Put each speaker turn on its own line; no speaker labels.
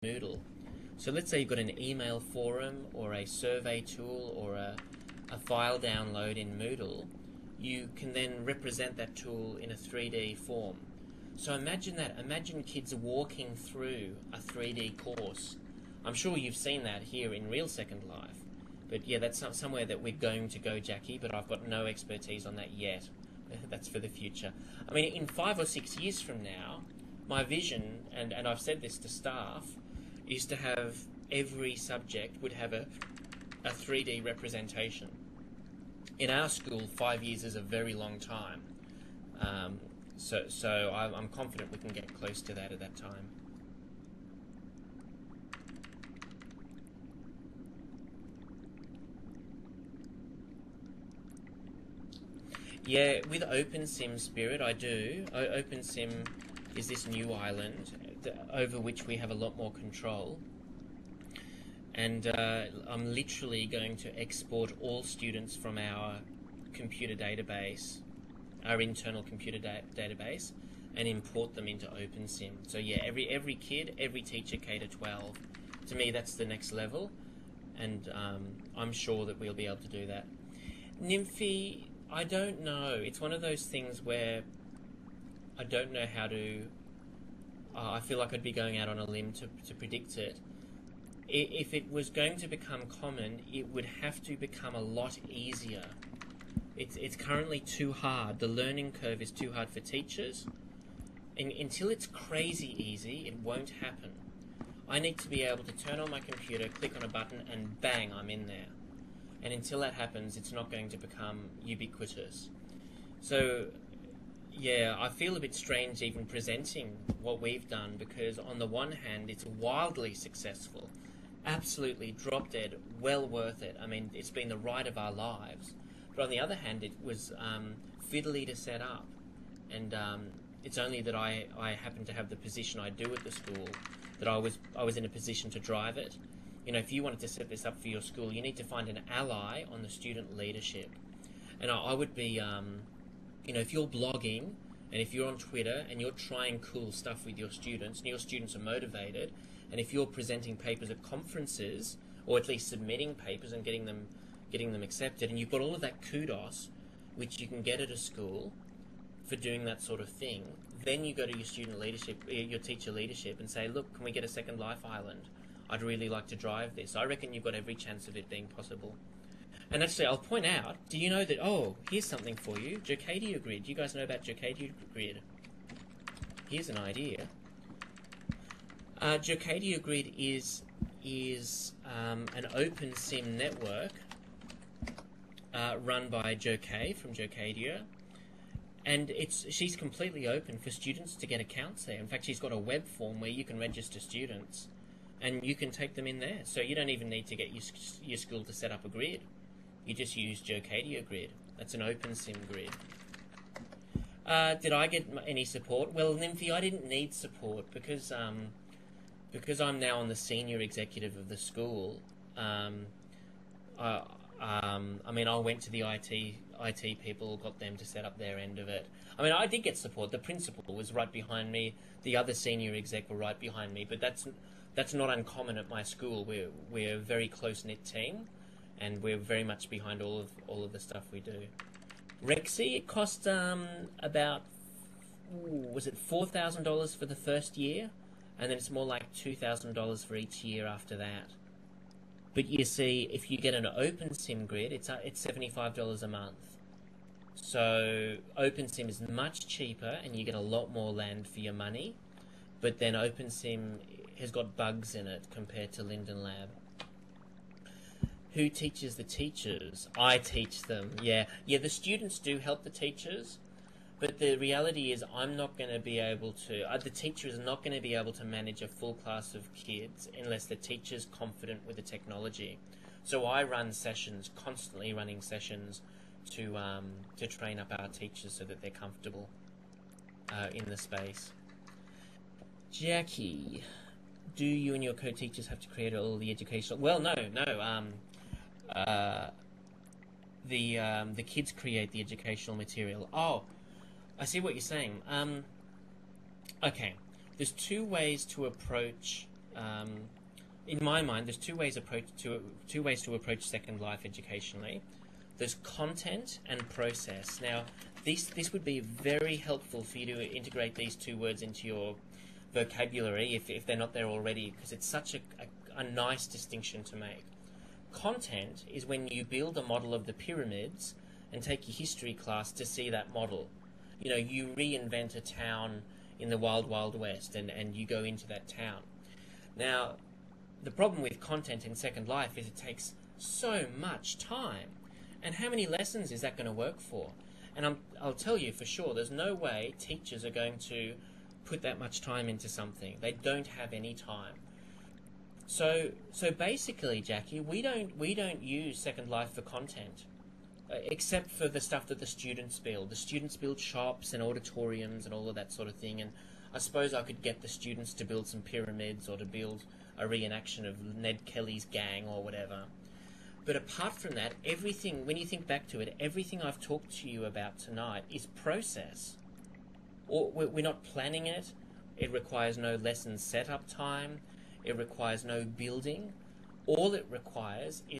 Moodle. So let's say you've got an email forum or a survey tool or a file download in Moodle. You can then represent that tool in a 3D form. So imagine that. Imagine kids walking through a 3D course. I'm sure you've seen that here in real Second Life. But yeah, that's not somewhere that we're going to go, Jackie, but I've got no expertise on that yet. That's for the future. I mean, in 5 or 6 years from now, my vision, and I've said this to staff, is to have every subject would have a 3D representation. In our school, 5 years is a very long time. So I'm confident we can get close to that at that time. Yeah, with OpenSim, Spirit, I do. OpenSim is this new island over which we have a lot more control. And I'm literally going to export all students from our computer database, our internal computer database, and import them into OpenSim. So yeah, every kid, every teacher, K-12. To me, that's the next level, and I'm sure that we'll be able to do that. Nymphy, I don't know. It's one of those things where I don't know how to... I feel like I'd be going out on a limb to predict it. If it was going to become common, it would have to become a lot easier. It's currently too hard. The learning curve is too hard for teachers. And until it's crazy easy, it won't happen. I need to be able to turn on my computer, click on a button, and bang, I'm in there. And until that happens, it's not going to become ubiquitous. So, yeah, I feel a bit strange even presenting what we've done, because on the one hand, it's wildly successful, absolutely drop dead, well worth it. I mean, it's been the ride of our lives. But on the other hand, it was fiddly to set up, and it's only that I happen to have the position I do at the school that I was in a position to drive it. You know, if you wanted to set this up for your school, you need to find an ally on the student leadership. And I would be, you know, if you're blogging and if you're on Twitter and you're trying cool stuff with your students and your students are motivated, and if you're presenting papers at conferences or at least submitting papers and getting them accepted, and you've got all of that kudos, which you can get at a school for doing that sort of thing, then you go to your student leadership, your teacher leadership, and say, look, can we get a Second Life Island? I'd really like to drive this. I reckon you've got every chance of it being possible. And actually, I'll point out, do you know that, oh, here's something for you, Jocadia Grid. You guys know about Jocadia Grid? Here's an idea. Jocadia Grid is an open sim network run by Jo Kay from Jocadia, and she's completely open for students to get accounts there. In fact, she's got a web form where you can register students, and you can take them in there. So you don't even need to get your school to set up a grid. You just use Jocadia Grid. That's an open sim grid. Did I get any support? Well, Nymphy, I didn't need support because I'm now on the senior executive of the school. I mean, I went to the IT people, got them to set up their end of it. I mean, I did get support. The principal was right behind me. The other senior exec were right behind me. But that's not uncommon at my school. We're a very close-knit team, and we're very much behind all of the stuff we do. Rexy, it cost about, was it $4,000 for the first year, and then it's more like $2,000 for each year after that. But you see, if you get an OpenSim grid, it's $75 a month. So OpenSim is much cheaper, and you get a lot more land for your money. But then OpenSim has got bugs in it compared to Linden Lab. Who teaches the teachers? I teach them. Yeah, the students do help the teachers, but the reality is I'm not going to be able to, the teacher is not going to be able to manage a full class of kids unless the teacher's confident with the technology. So I run sessions, constantly running sessions to train up our teachers so that they're comfortable in the space. Jackie, do you and your co-teachers have to create all the educational... Well, no. The kids create the educational material. Oh, I see what you're saying. Okay, there's two ways to approach in my mind, there's two ways to approach Second Life educationally. There's content and process. Now, this would be very helpful for you to integrate these two words into your vocabulary if they're not there already, because it's such a nice distinction to make. Content is when you build a model of the pyramids and take your history class to see that model. You know, you reinvent a town in the wild, wild west and you go into that town. Now, the problem with content in Second Life is it takes so much time. And how many lessons is that going to work for? And I'll tell you for sure, there's no way teachers are going to put that much time into something. They don't have any time. So basically, Jackie, we don't use Second Life for content, except for the stuff that the students build. The students build shops and auditoriums and all of that sort of thing. And I suppose I could get the students to build some pyramids or to build a reenaction of Ned Kelly's gang or whatever. But apart from that, everything, when you think back to it, everything I've talked to you about tonight is process. Or we're not planning it. It requires no lesson setup time. It requires no building. All it requires is